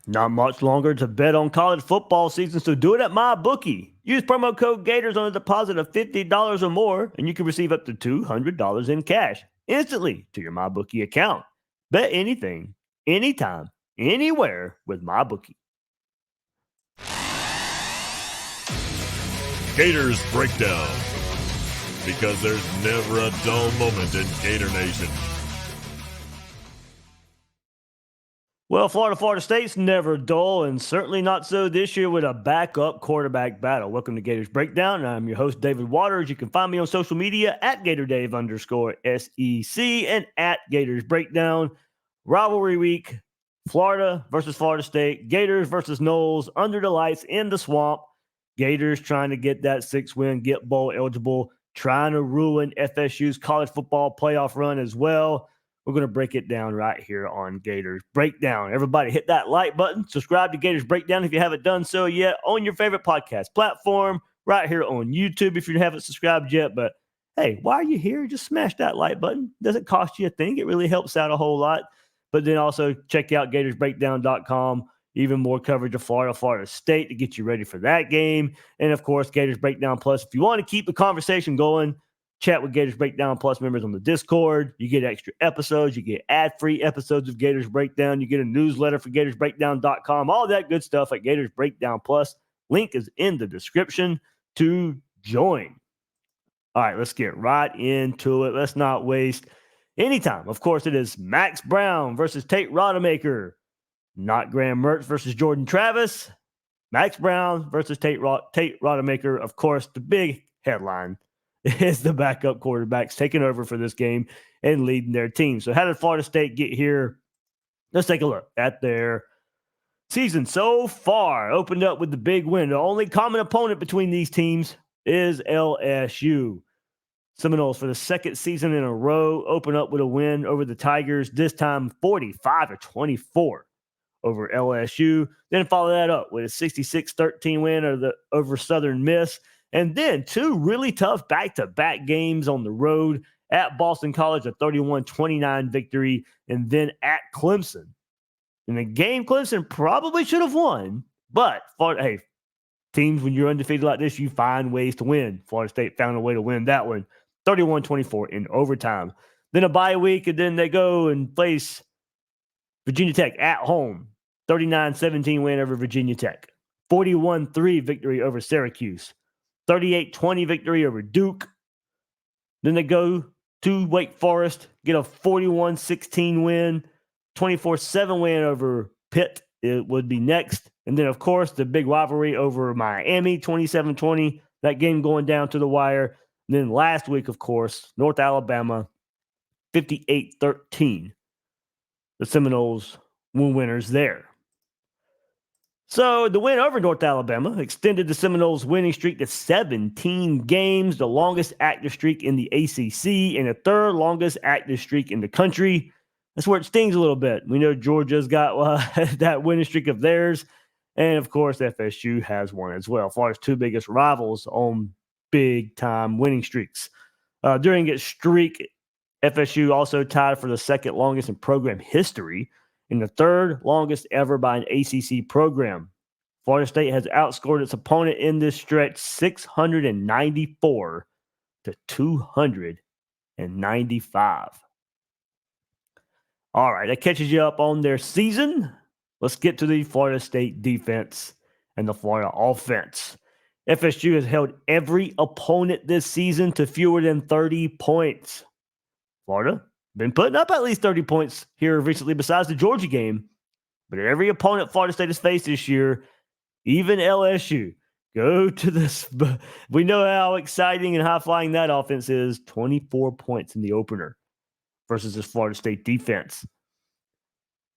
Not much longer to bet on college football season, so do it at MyBookie. Use promo code Gators on a deposit of $50 or more, and you can receive up to $200 in cash instantly to your MyBookie account. Bet anything, anytime, anywhere with MyBookie. Gators Breakdown, because there's never a dull moment in Gator Nation. Well, Florida State's never dull, and certainly not so this year with a backup quarterback battle. Welcome to Gators Breakdown, and I'm your host, David Waters. You can find me on social media at GatorDave_SEC and at Gators Breakdown. Rivalry week, Florida versus Florida State, Gators versus Noles, under the lights in the swamp. Gators trying to get that 6-win, get bowl eligible, trying to ruin FSU's college football playoff run as well. We're going to break it down right here on Gators Breakdown. Everybody hit that like button. Subscribe to Gators Breakdown if you haven't done so yet on your favorite podcast platform, right here on YouTube if you haven't subscribed yet. But hey, while you're here, just smash that like button. Doesn't cost you a thing. It really helps out a whole lot. But then also check out gatorsbreakdown.com. Even more coverage of Florida State to get you ready for that game. And of course, Gators Breakdown Plus. If you want to keep the conversation going, chat with Gators Breakdown Plus members on the Discord. You get extra episodes. You get ad-free episodes of Gators Breakdown. You get a newsletter for gatorsbreakdown.com. All that good stuff at Gators Breakdown Plus. Link is in the description to join. All right, let's get right into it. Let's not waste any time. Of course, it is Max Brown versus Tate Rodemaker. Not Graham Mertz versus Jordan Travis. Max Brown versus Tate Rodemaker. Of course, the big headline is the backup quarterbacks taking over for this game and leading their team. So how did Florida State get here? Let's take a look at their season so far. Opened up with the big win. The only common opponent between these teams is LSU. Seminoles, for the second season in a row, open up with a win over the Tigers, this time 45-24 over LSU. Then follow that up with a 66-13 win over Southern Miss. And then two really tough back-to-back games on the road at Boston College, a 31-29 victory, and then at Clemson. In the game Clemson probably should have won, but hey, teams, when you're undefeated like this, you find ways to win. Florida State found a way to win that one, 31-24 in overtime. Then a bye week, and then they go and face Virginia Tech at home, 39-17 win over Virginia Tech, 41-3 victory over Syracuse, 38-20 victory over Duke. Then they go to Wake Forest, get a 41-16 win, 24-7 win over Pitt. It would be next. And then, of course, the big rivalry over Miami, 27-20, that game going down to the wire. And then last week, of course, North Alabama, 58-13. The Seminoles were winners there. So the win over North Alabama extended the Seminoles' winning streak to 17 games, the longest active streak in the ACC, and the third longest active streak in the country. That's where it stings a little bit. We know Georgia's got that winning streak of theirs, and of course FSU has one as well. Florida's two biggest rivals on big-time winning streaks. During its streak, FSU also tied for the second longest in program history, and the third longest ever by an ACC program. Florida State has outscored its opponent in this stretch 694-295. All right, that catches you up on their season. Let's get to the Florida State defense and the Florida offense. FSU has held every opponent this season to fewer than 30 points. Florida been putting up at least 30 points here recently besides the Georgia game. But every opponent Florida State has faced this year, even LSU, go to this. We know how exciting and high-flying that offense is. 24 points in the opener versus this Florida State defense.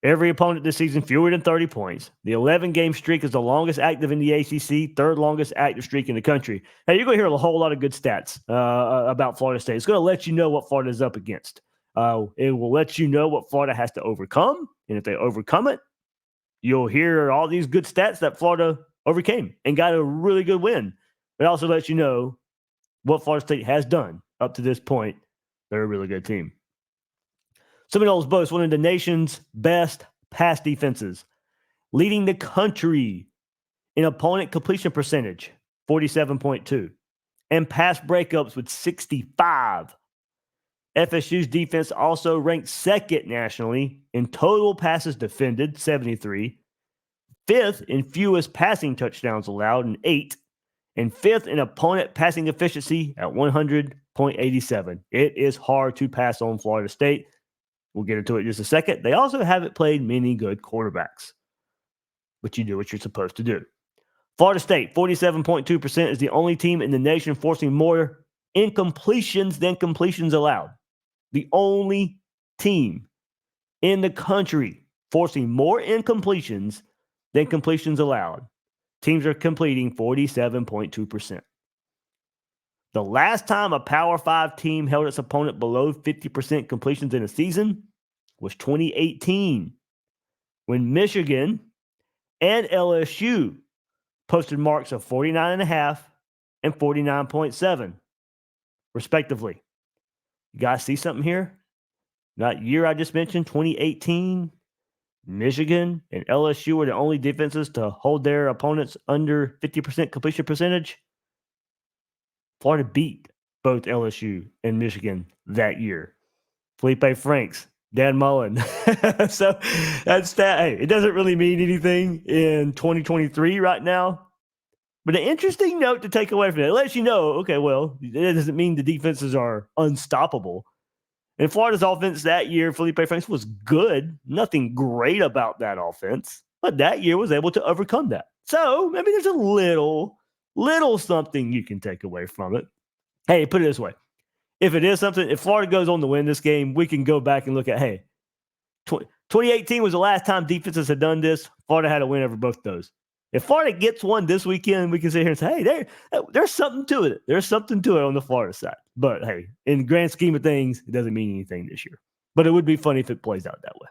Every opponent this season, fewer than 30 points. The 11-game streak is the longest active in the ACC, third longest active streak in the country. Now, you're going to hear a whole lot of good stats about Florida State. It's going to let you know what Florida's up against. It will let you know what Florida has to overcome. And if they overcome it, you'll hear all these good stats that Florida overcame and got a really good win. It also lets you know what Florida State has done up to this point. They're a really good team. Seminoles boast one of the nation's best pass defenses. leading the country in opponent completion percentage, 47.2, and pass breakups with 65. FSU's defense also ranked second nationally in total passes defended, 73, fifth in fewest passing touchdowns allowed, in 8, and fifth in opponent passing efficiency at 100.87. It is hard to pass on Florida State. We'll get into it in just a second. They also haven't played many good quarterbacks, but you do what you're supposed to do. Florida State, 47.2%, is the only team in the nation forcing more incompletions than completions allowed. The only team in the country forcing more incompletions than completions allowed. Teams are completing 47.2%. The last time a Power 5 team held its opponent below 50% completions in a season was 2018, when Michigan and LSU posted marks of 49.5 and 49.7, respectively. You guys see something here? That year I just mentioned, 2018, Michigan and LSU were the only defenses to hold their opponents under 50% completion percentage. Florida beat both LSU and Michigan that year. Felipe Franks, Dan Mullen. So that's that. Hey, it doesn't really mean anything in 2023 right now. But an interesting note to take away from it. It lets you know, okay, well, it doesn't mean the defenses are unstoppable. And Florida's offense that year, Felipe Franks, was good. Nothing great about that offense. But that year was able to overcome that. So maybe there's a little something you can take away from it. Hey, put it this way. If it is something, if Florida goes on to win this game, we can go back and look at, hey, 2018 was the last time defenses had done this. Florida had a win over both those. If Florida gets one this weekend, we can sit here and say, hey, there's something to it. There's something to it on the Florida side. But, hey, in the grand scheme of things, it doesn't mean anything this year. But it would be funny if it plays out that way.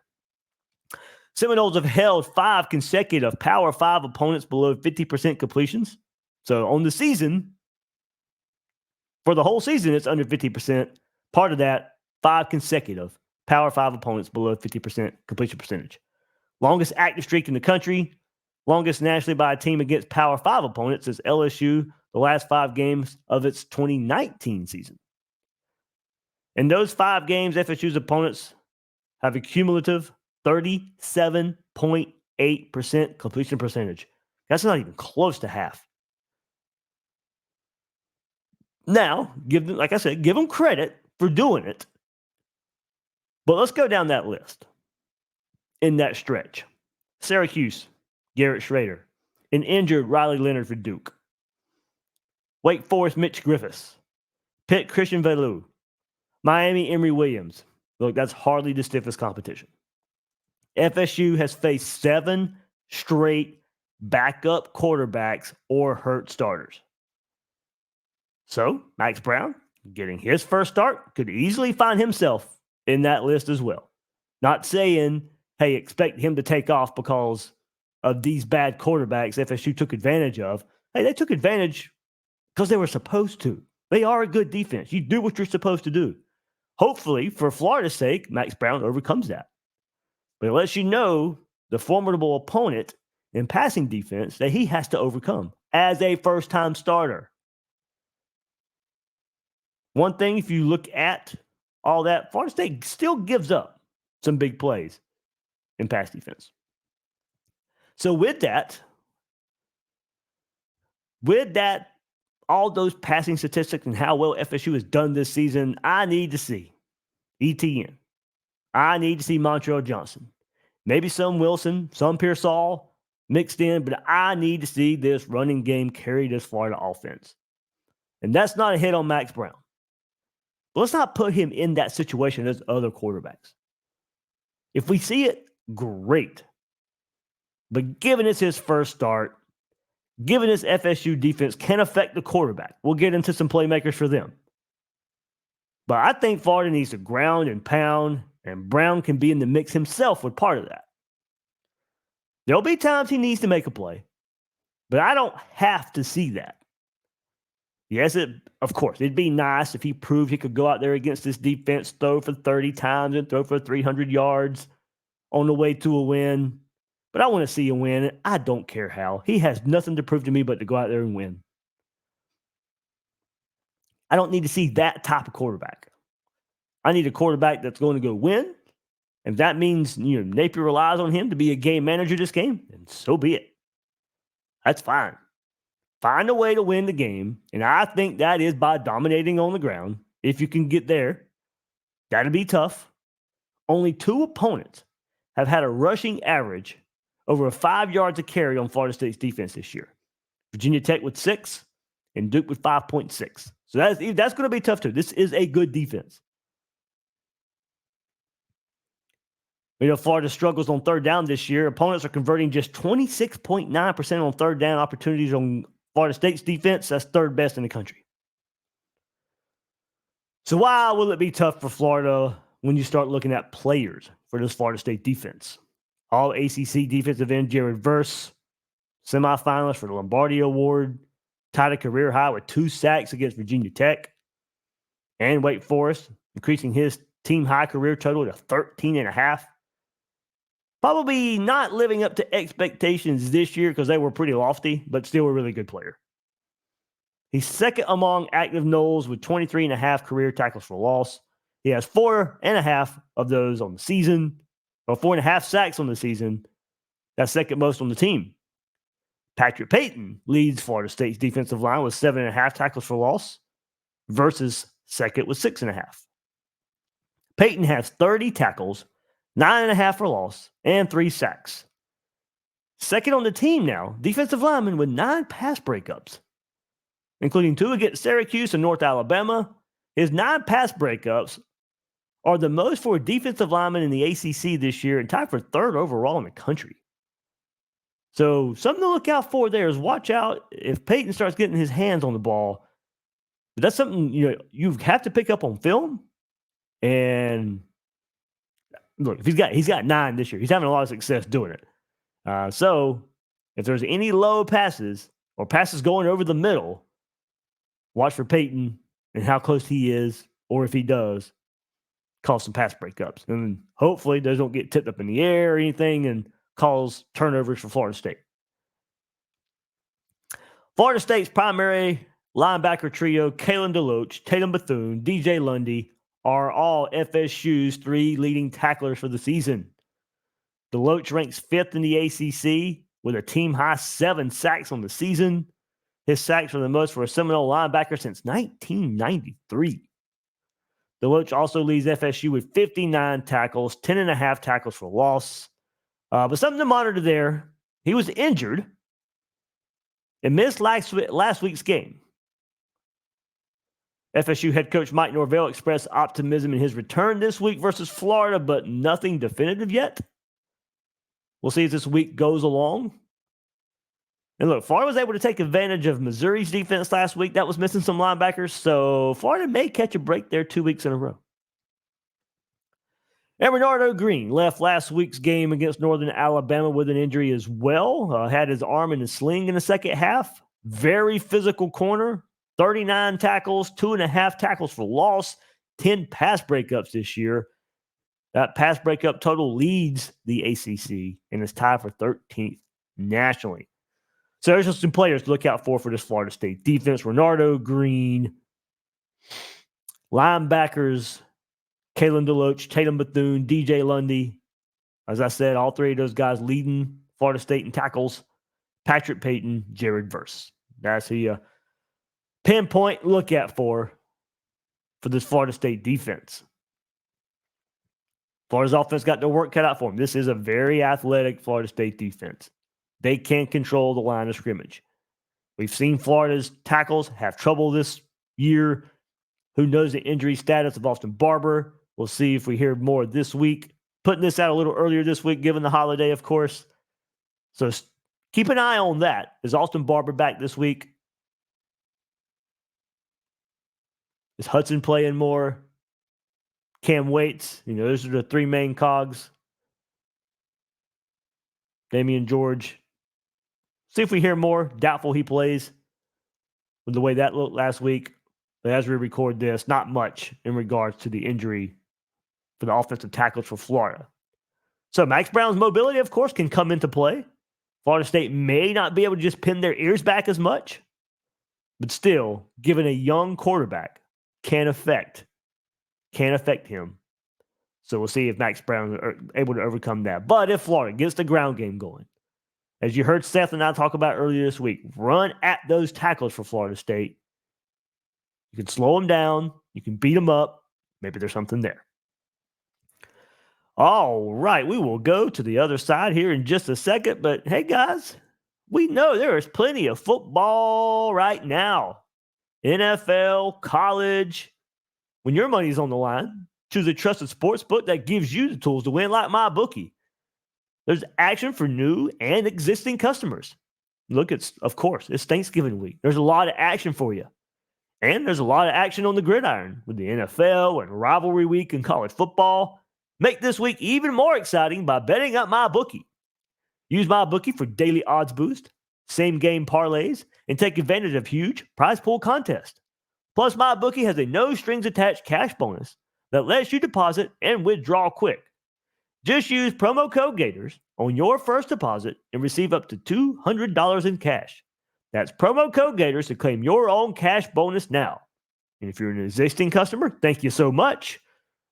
Seminoles have held 5 consecutive Power 5 opponents below 50% completions. So on the season, for the whole season, it's under 50%. Part of that, 5 consecutive Power 5 opponents below 50% completion percentage. Longest active streak in the country. Longest nationally by a team against Power 5 opponents is LSU, the last 5 games of its 2019 season. In those 5 games, FSU's opponents have a cumulative 37.8% completion percentage. That's not even close to half. Now, give them, like I said, give them credit for doing it. But let's go down that list in that stretch. Syracuse, Garrett Schrader. An injured Riley Leonard for Duke. Wake Forest, Mitch Griffiths. Pitt, Christian Velou. Miami, Emory Williams. Look, that's hardly the stiffest competition. FSU has faced 7 straight backup quarterbacks or hurt starters. So, Max Brown, getting his first start, could easily find himself in that list as well. Not saying, hey, expect him to take off because of these bad quarterbacks FSU took advantage of. Hey, they took advantage because they were supposed to. They are a good defense. You do what you're supposed to do. Hopefully, for Florida's sake, Max Brown overcomes that. But it lets you know the formidable opponent in passing defense that he has to overcome as a first-time starter. One thing, if you look at all that, Florida State still gives up some big plays in pass defense. So with that, all those passing statistics and how well FSU has done this season, I need to see ETN. I need to see Montrell Johnson. Maybe some Wilson, some Pearsall mixed in, but I need to see this running game carry this Florida offense. And that's not a hit on Max Brown. But let's not put him in that situation as other quarterbacks. If we see it, great. But given it's his first start, given this FSU defense can affect the quarterback, we'll get into some playmakers for them. But I think Florida needs to ground and pound, and Brown can be in the mix himself with part of that. There'll be times he needs to make a play, but I don't have to see that. Yes, of course, it'd be nice if he proved he could go out there against this defense, throw for 30 times and throw for 300 yards on the way to a win. But I want to see him win, and I don't care how. He has nothing to prove to me but to go out there and win. I don't need to see that type of quarterback. I need a quarterback that's going to go win. If that means Napier relies on him to be a game manager this game, then so be it. That's fine. Find a way to win the game, and I think that is by dominating on the ground. If you can get there, that'll be tough. Only 2 opponents have had a rushing average over 5 yards a carry on Florida State's defense this year. Virginia Tech with 6 and Duke with 5.6. So that's going to be tough too. This is a good defense. Florida struggles on third down this year. Opponents are converting just 26.9% on third down opportunities on Florida State's defense. That's third best in the country. So why will it be tough for Florida when you start looking at players for this Florida State defense? All ACC defensive end Jared Verse, semifinalist for the Lombardi Award, tied a career high with 2 sacks against Virginia Tech and Wake Forest, increasing his team high career total to 13.5. Probably not living up to expectations this year because they were pretty lofty, but still a really good player. He's second among active Noles with 23.5 career tackles for loss. He has 4.5 of those on the season, or 4.5 sacks on the season. That's second most on the team. Patrick Payton leads Florida State's defensive line with 7.5 tackles for loss versus second with 6.5. Payton has 30 tackles, 9.5 for loss, and 3 sacks. Second on the team now, defensive lineman with 9 pass breakups, including 2 against Syracuse and North Alabama. His 9 pass breakups are the most for a defensive lineman in the ACC this year and tied for 3rd overall in the country. So something to look out for there is watch out if Payton starts getting his hands on the ball. But that's something you have to pick up on film. And look, if he's got 9 this year, he's having a lot of success doing it. So if there's any low passes or passes going over the middle, watch for Payton and how close he is, or if he does, cause some pass breakups. And hopefully those don't get tipped up in the air or anything and cause turnovers for Florida State. Florida State's primary linebacker trio, Kalen DeLoach, Tatum Bethune, DJ Lundy, are all FSU's 3 leading tacklers for the season. DeLoach ranks 5th in the ACC with a team-high 7 sacks on the season. His sacks are the most for a Seminole linebacker since 1993. DeLoach also leads FSU with 59 tackles, 10.5 tackles for loss. But something to monitor there. He was injured and missed last week's game. FSU head coach Mike Norvell expressed optimism in his return this week versus Florida, but nothing definitive yet. We'll see as this week goes along. And look, Florida was able to take advantage of Missouri's defense last week. That was missing some linebackers, so Florida may catch a break there 2 weeks in a row. And Renardo Green left last week's game against Northern Alabama with an injury as well. Had his arm in a sling in the second half. Very physical corner. 39 tackles, 2.5 tackles for loss, 10 pass breakups this year. That pass breakup total leads the ACC and is tied for 13th nationally. So there's just some players to look out for this Florida State defense. Renardo Green, linebackers, Kalen DeLoach, Tatum Bethune, DJ Lundy. As I said, all 3 of those guys leading Florida State in tackles. Patrick Payton, Jared Verse. That's who pinpoint look at for this Florida State defense. Florida's offense got their work cut out for them. This is a very athletic Florida State defense. They can control the line of scrimmage. We've seen Florida's tackles have trouble this year. Who knows the injury status of Austin Barber? We'll see if we hear more this week. Putting this out a little earlier this week, given the holiday, of course. So keep an eye on that. Is Austin Barber back this week? Is Hudson playing more? Cam Waits, those are the 3 main cogs. Damian George. See if we hear more. Doubtful he plays with the way that looked last week. But as we record this, not much in regards to the injury for the offensive tackles for Florida. So Max Brown's mobility, of course, can come into play. Florida State may not be able to just pin their ears back as much, but still, given a young quarterback, can affect him. So we'll see if Max Brown are able to overcome that. But if Florida gets the ground game going, as you heard Seth and I talk about earlier this week, run at those tackles for Florida State. You can slow them down. You can beat them up. Maybe there's something there. All right, we will go to the other side here in just a second. But hey, guys, we know there is plenty of football right now. NFL, college. When your money's on the line, choose a trusted sports book that gives you the tools to win, like MyBookie. There's action for new and existing customers. Look, of course, it's Thanksgiving week. There's a lot of action for you. And there's a lot of action on the gridiron with the NFL and rivalry week in college football. Make this week even more exciting by betting at MyBookie. Use MyBookie for daily odds boost, same game parlays, and take advantage of huge prize pool contests. Plus, MyBookie has a no strings attached cash bonus that lets you deposit and withdraw quick. Just use promo code Gators on your first deposit and receive up to $200 in cash. That's promo code Gators to claim your own cash bonus now. And if you're an existing customer, thank you so much.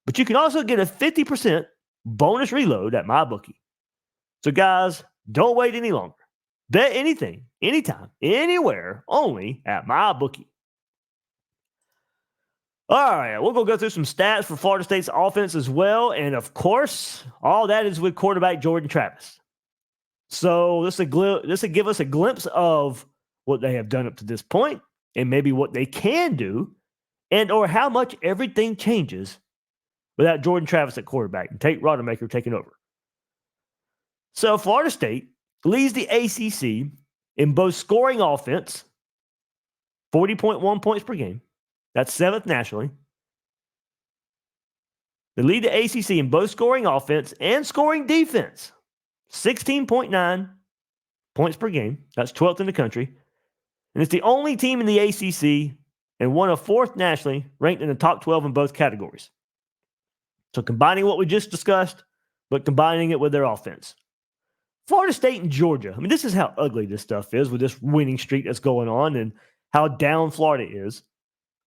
But you can also get a 50% bonus reload at MyBookie. So guys, don't wait any longer. Bet anything, anytime, anywhere, only at MyBookie. All right, we're going to go through some stats for Florida State's offense as well. And of course, all that is with quarterback Jordan Travis. So this will give us a glimpse of what they have done up to this point and maybe what they can do and or how much everything changes without Jordan Travis at quarterback and Tate Rodemaker taking over. So Florida State leads the ACC in both scoring offense, 40.1 points per game. That's 7th nationally. They lead the ACC in both scoring offense and scoring defense, 16.9 points per game. That's 12th in the country. And it's the only team in the ACC and one of 4th nationally ranked in the top 12 in both categories. So combining what we just discussed, but combining it with their offense. Florida State and Georgia. I mean, this is how ugly this stuff is with this winning streak that's going on and how down Florida is.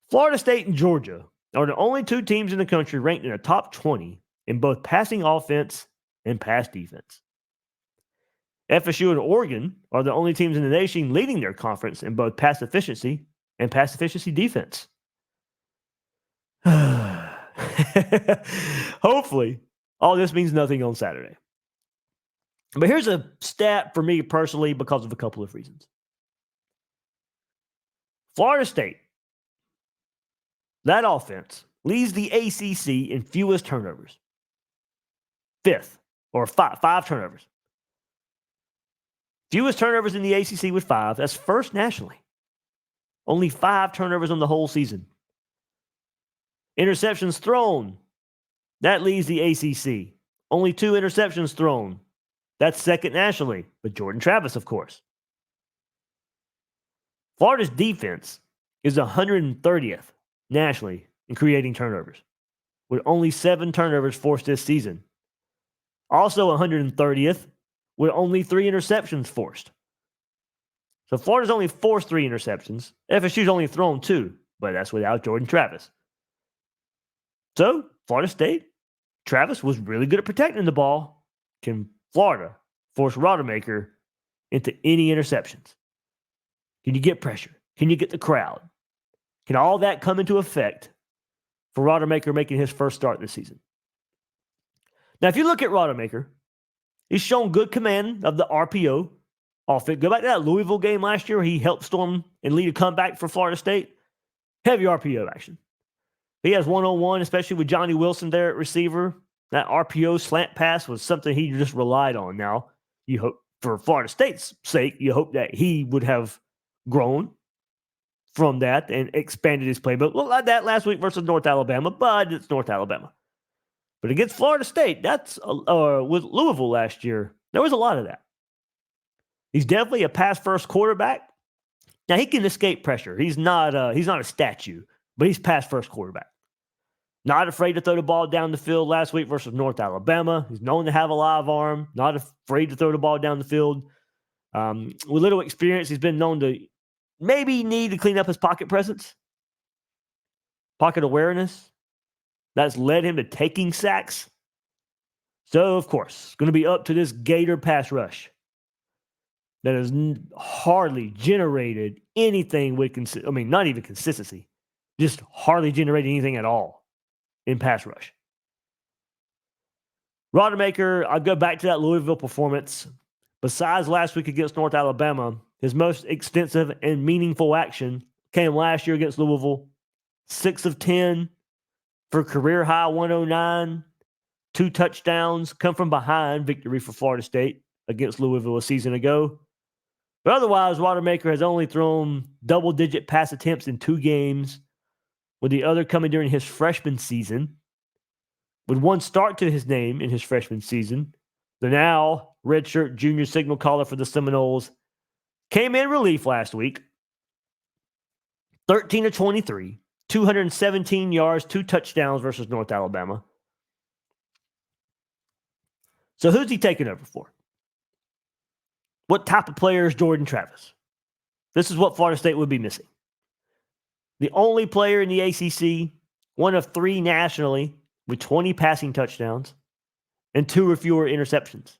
Florida State and Georgia are the only 2 teams in the country ranked in the top 20 in both passing offense and pass defense. FSU and Oregon are the only teams in the nation leading their conference in both pass efficiency and pass efficiency defense. Hopefully, all this means nothing on Saturday. But here's a stat for me personally because of a couple of reasons. Florida State, that offense, leads the ACC in fewest turnovers. 5th, or five turnovers. Fewest turnovers in the ACC with 5. That's 1st nationally. Only 5 turnovers on the whole season. Interceptions thrown. That leads the ACC. Only 2 interceptions thrown. That's 2nd nationally, with Jordan Travis, of course. Florida's defense is 130th nationally in creating turnovers, with only 7 turnovers forced this season. Also 130th, with only 3 interceptions forced. So Florida's only forced 3 interceptions. FSU's only thrown 2, but that's without Jordan Travis. So Florida State, Travis was really good at protecting the ball. Can Florida force Rodemaker into any interceptions? Can you get pressure? Can you get the crowd? Can all that come into effect for Rodemaker making his first start this season? Now, if you look at Rodemaker, he's shown good command of the RPO offense. Go back to that Louisville game last year where he helped storm and lead a comeback for Florida State. Heavy RPO action. He has one-on-one, especially with Johnny Wilson there at receiver. That RPO slant pass was something he just relied on. Now, you hope for Florida State's sake, you hope that he would have grown from that and expanded his playbook. Looked like that last week versus North Alabama, but it's North Alabama. But against Florida State, that's with Louisville last year, there was a lot of that. He's definitely a pass-first quarterback. Now, he can escape pressure. He's not a statue, but he's pass-first quarterback. Not afraid to throw the ball down the field last week versus North Alabama. He's known to have a live arm, not afraid to throw the ball down the field. With little experience, he's been known to maybe need to clean up his pocket presence, pocket awareness. That's led him to taking sacks. So, of course, it's going to be up to this Gator pass rush that has hardly generated anything with, not even consistency, just hardly generated anything at all in pass rush. Rodemaker, I'll go back to that Louisville performance. Besides last week against North Alabama, his most extensive and meaningful action came last year against Louisville. 6 of 10 for career high 109, 2 touchdowns, come from behind victory for Florida State against Louisville a season ago. But otherwise, Rodemaker has only thrown double-digit pass attempts in 2 games, with the other coming during his freshman season. With 1 start to his name in his freshman season, the now redshirt junior signal caller for the Seminoles came in relief last week. 13 of 23, 217 yards, 2 touchdowns versus North Alabama. So who's he taking over for? What type of player is Jordan Travis? This is what Florida State would be missing. The only player in the ACC, one of 3 nationally, with 20 passing touchdowns and 2 or fewer interceptions.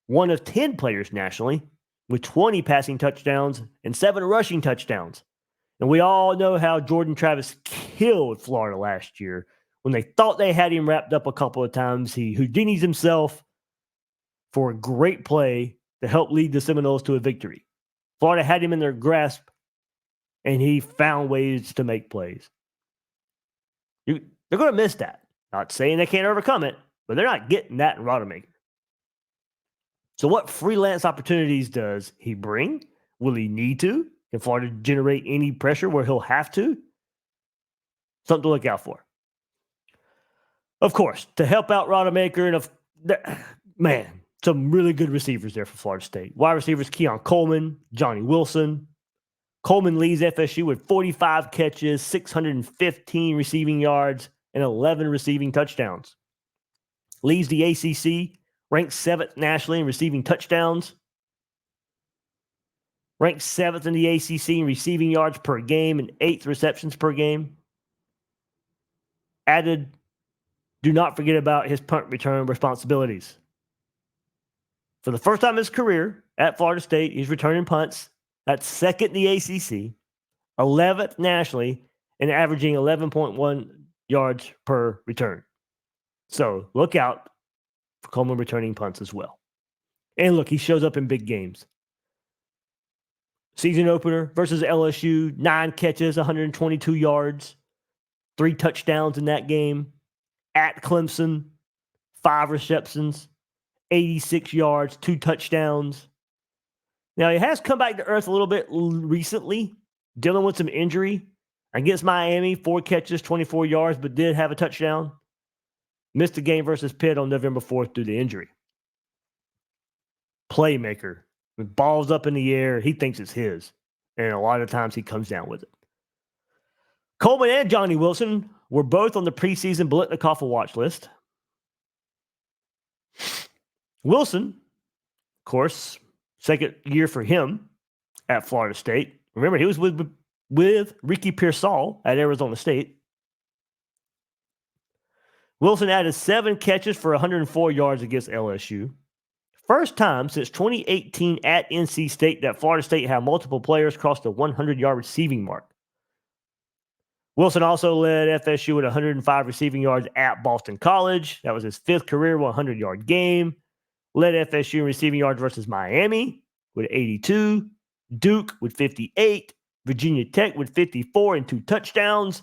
One of 10 players nationally, with 20 passing touchdowns and 7 rushing touchdowns. And we all know how Jordan Travis killed Florida last year. When they thought they had him wrapped up a couple of times, he Houdini's himself for a great play to help lead the Seminoles to a victory. Florida had him in their grasp, and he found ways to make plays. They're going to miss that. Not saying they can't overcome it, but they're not getting that in Rodemaker. So what freelance opportunities does he bring? Will he need to? Can Florida generate any pressure where he'll have to? Something to look out for. Of course, to help out Rodemaker, some really good receivers there for Florida State. Wide receivers, Keon Coleman, Johnny Wilson. Coleman leads FSU with 45 catches, 615 receiving yards, and 11 receiving touchdowns. Leads the ACC, ranked 7th nationally in receiving touchdowns. Ranked 7th in the ACC in receiving yards per game and 8th receptions per game. Do not forget about his punt return responsibilities. For the first time in his career at Florida State, he's returning punts. That's 2nd in the ACC, 11th nationally, and averaging 11.1 yards per return. So look out for Coleman returning punts as well. And look, he shows up in big games. Season opener versus LSU, 9 catches, 122 yards, 3 touchdowns in that game. At Clemson, 5 receptions, 86 yards, 2 touchdowns. Now, he has come back to earth a little bit recently, dealing with some injury. Against Miami, 4 catches, 24 yards, but did have a touchdown. Missed the game versus Pitt on November 4th due to injury. Playmaker. With balls up in the air, he thinks it's his. And a lot of times he comes down with it. Coleman and Johnny Wilson were both on the preseason Biletnikoff watch list. Wilson, of course, 2nd year for him at Florida State. Remember, he was with Ricky Pearsall at Arizona State. Wilson added 7 catches for 104 yards against LSU. First time since 2018 at NC State that Florida State had multiple players cross the 100-yard receiving mark. Wilson also led FSU with 105 receiving yards at Boston College. That was his 5th career 100-yard game. Led FSU in receiving yards versus Miami with 82, Duke with 58, Virginia Tech with 54 and 2 touchdowns.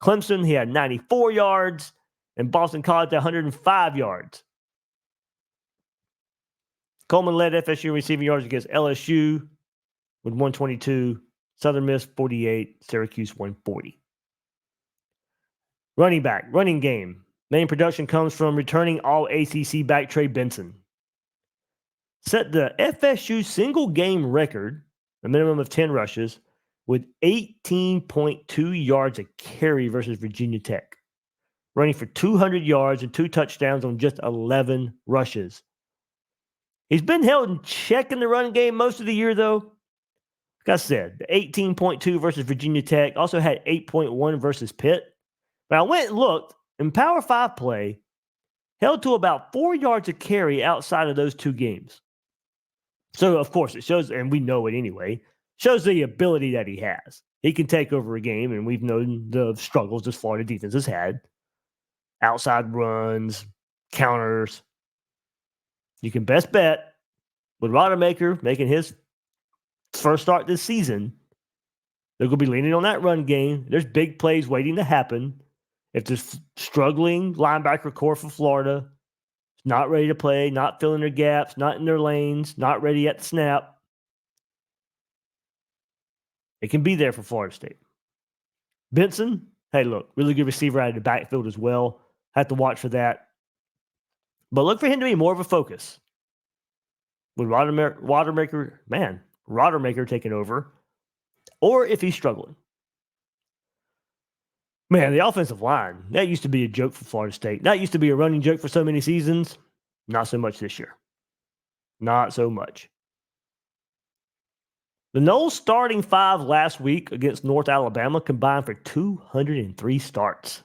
Clemson, he had 94 yards, and Boston College 105 yards. Coleman led FSU in receiving yards against LSU with 122, Southern Miss 48, Syracuse 140. Running game. Main production comes from returning All-ACC back Trey Benson. Set the FSU single game record, a minimum of 10 rushes, with 18.2 yards a carry versus Virginia Tech. running for 200 yards and 2 touchdowns on just 11 rushes. He's been held in check in the run game most of the year, though. Like I said, the 18.2 versus Virginia Tech, also had 8.1 versus Pitt. But I went and looked, and Power 5 play held to about 4 yards a carry outside of those 2 games. So, of course, it shows, and we know it anyway, shows the ability that he has. He can take over a game, and we've known the struggles this Florida defense has had. Outside runs, counters. You can best bet with Rodemaker making his first start this season, they're going to be leaning on that run game. There's big plays waiting to happen. If there's struggling linebacker core for Florida, not ready to play, not filling their gaps, not in their lanes, not ready at the snap, it can be there for Florida State. Benson, hey, look, really good receiver out of the backfield as well. Have to watch for that. But look for him to be more of a focus. With Rodemaker taking over, or if he's struggling. Man, the offensive line, that used to be a joke for Florida State. That used to be a running joke for so many seasons. Not so much this year. Not so much. The Noles starting 5 last week against North Alabama combined for 203 starts.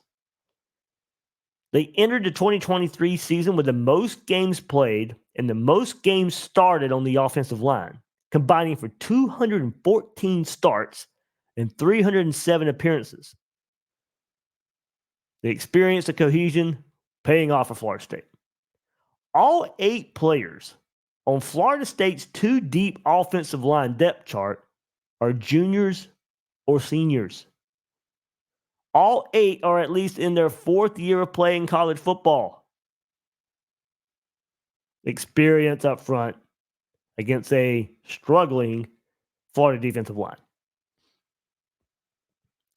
They entered the 2023 season with the most games played and the most games started on the offensive line, combining for 214 starts and 307 appearances. The experience, the cohesion, paying off for Florida State. All 8 players on Florida State's 2-deep offensive line depth chart are juniors or seniors. All 8 are at least in their 4th year of playing college football. Experience up front against a struggling Florida defensive line.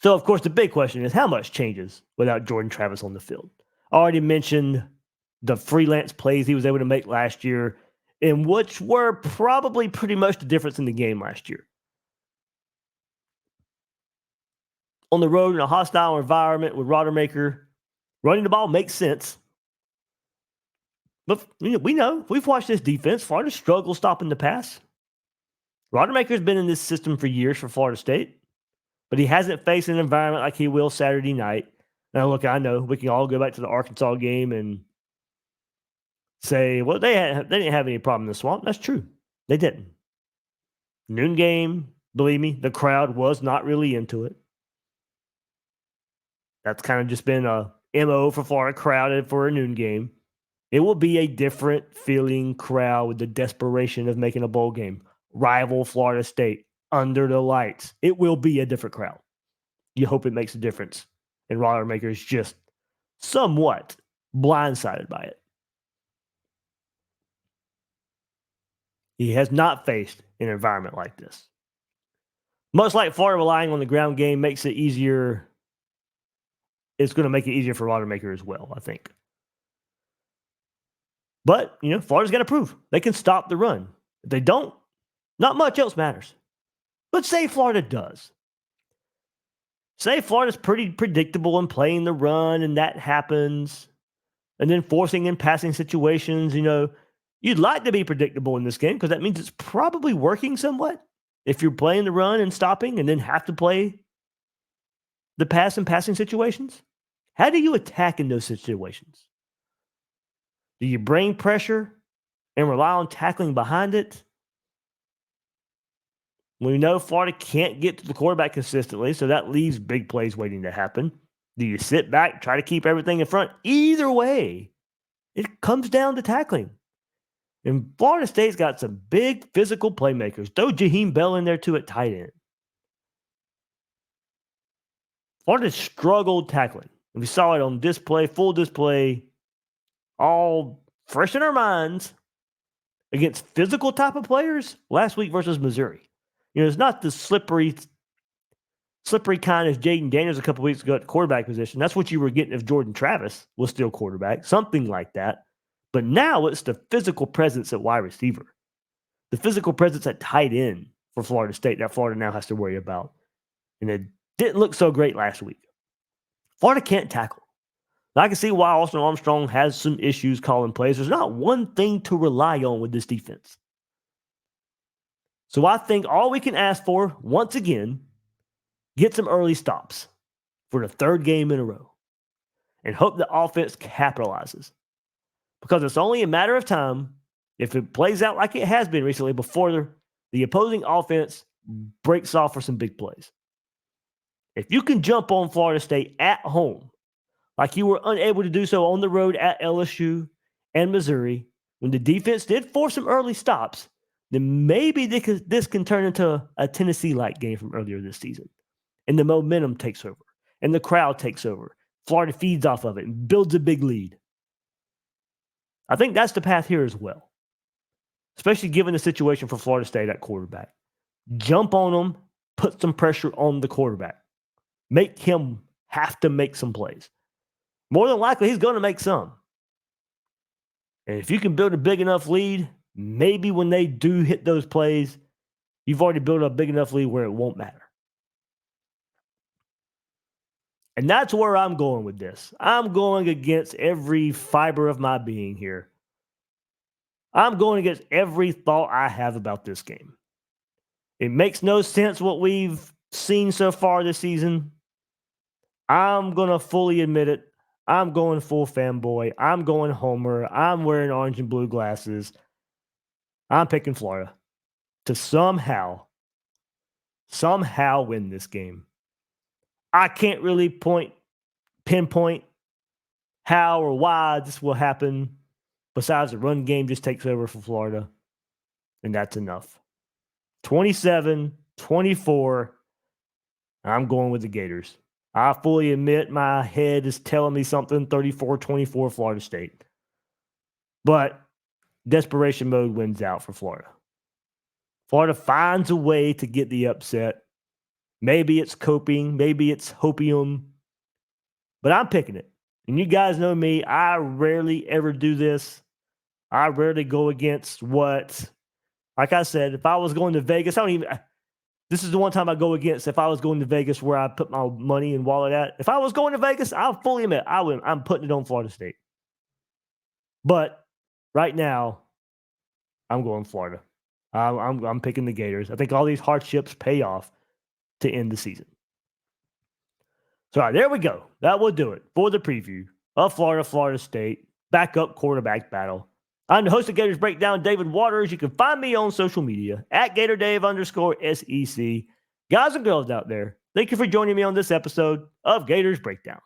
So, of course, the big question is how much changes without Jordan Travis on the field? I already mentioned the freelance plays he was able to make last year, and which were probably pretty much the difference in the game last year. On the road in a hostile environment with Rodemaker, running the ball makes sense. But we know, we've watched this defense. Florida struggles stopping the pass. Rodemaker's been in this system for years for Florida State, but he hasn't faced an environment like he will Saturday night. Now, look, I know we can all go back to the Arkansas game and say, well, they didn't have any problem in the swamp. That's true. They didn't. Noon game, believe me, the crowd was not really into it. That's kind of just been a MO for Florida, crowded for a noon game. It will be a different feeling crowd with the desperation of making a bowl game. Rival Florida State, under the lights. It will be a different crowd. You hope it makes a difference. And Rodemaker is just somewhat blindsided by it. He has not faced an environment like this. Much like Florida relying on the ground game makes it easier. It's going to make it easier for Rodemaker as well, I think. But, Florida's got to prove they can stop the run. If they don't, not much else matters. But say Florida does. Say Florida's pretty predictable in playing the run, and that happens. And then forcing in passing situations, you'd like to be predictable in this game because that means it's probably working somewhat. If you're playing the run and stopping and then have to play the pass and passing situations, how do you attack in those situations? Do you bring pressure and rely on tackling behind it? We know Florida can't get to the quarterback consistently, so that leaves big plays waiting to happen. Do you sit back, try to keep everything in front? Either way, it comes down to tackling. And Florida State's got some big physical playmakers. Throw Jaheim Bell in there too at tight end. Florida struggled tackling. And we saw it on display, full display, all fresh in our minds against physical type of players last week versus Missouri. It's not the slippery kind as Jaden Daniels a couple weeks ago at the quarterback position. That's what you were getting if Jordan Travis was still quarterback, something like that. But now it's the physical presence at wide receiver, the physical presence at tight end for Florida State that Florida now has to worry about. And it didn't look so great last week. Florida can't tackle. I can see why Austin Armstrong has some issues calling plays. There's not one thing to rely on with this defense. So I think all we can ask for, once again, get some early stops for the third game in a row and hope the offense capitalizes. Because it's only a matter of time, if it plays out like it has been recently, before the opposing offense breaks off for some big plays. If you can jump on Florida State at home, like you were unable to do so on the road at LSU and Missouri, when the defense did force some early stops, then maybe this can turn into a Tennessee-like game from earlier this season. And the momentum takes over. And the crowd takes over. Florida feeds off of it and builds a big lead. I think that's the path here as well. Especially given the situation for Florida State at quarterback. Jump on them, put some pressure on the quarterback. Make him have to make some plays. More than likely, he's going to make some. And if you can build a big enough lead, maybe when they do hit those plays, you've already built a big enough lead where it won't matter. And that's where I'm going with this. I'm going against every fiber of my being here. I'm going against every thought I have about this game. It makes no sense what we've seen so far this season. I'm going to fully admit it. I'm going full fanboy. I'm going homer. I'm wearing orange and blue glasses. I'm picking Florida to somehow win this game. I can't really pinpoint how or why this will happen, besides the run game just takes over for Florida, and that's enough. 27-24, I'm going with the Gators. I fully admit my head is telling me something, 34-24 Florida State. But desperation mode wins out for Florida. Florida finds a way to get the upset. Maybe it's coping, maybe it's hopium, but I'm picking it. And you guys know me, I rarely ever do this. I rarely go against what, like I said, if I was going to Vegas, this is the one time I go against if I was going to Vegas where I put my money and wallet at. If I was going to Vegas, I'll fully admit I'm putting it on Florida State. But right now, I'm going Florida. I'm picking the Gators. I think all these hardships pay off to end the season. So, all right, there we go. That will do it for the preview of Florida State backup quarterback battle. I'm the host of Gators Breakdown, David Waters. You can find me on social media at GatorDave_SEC. Guys and girls out there, thank you for joining me on this episode of Gators Breakdown.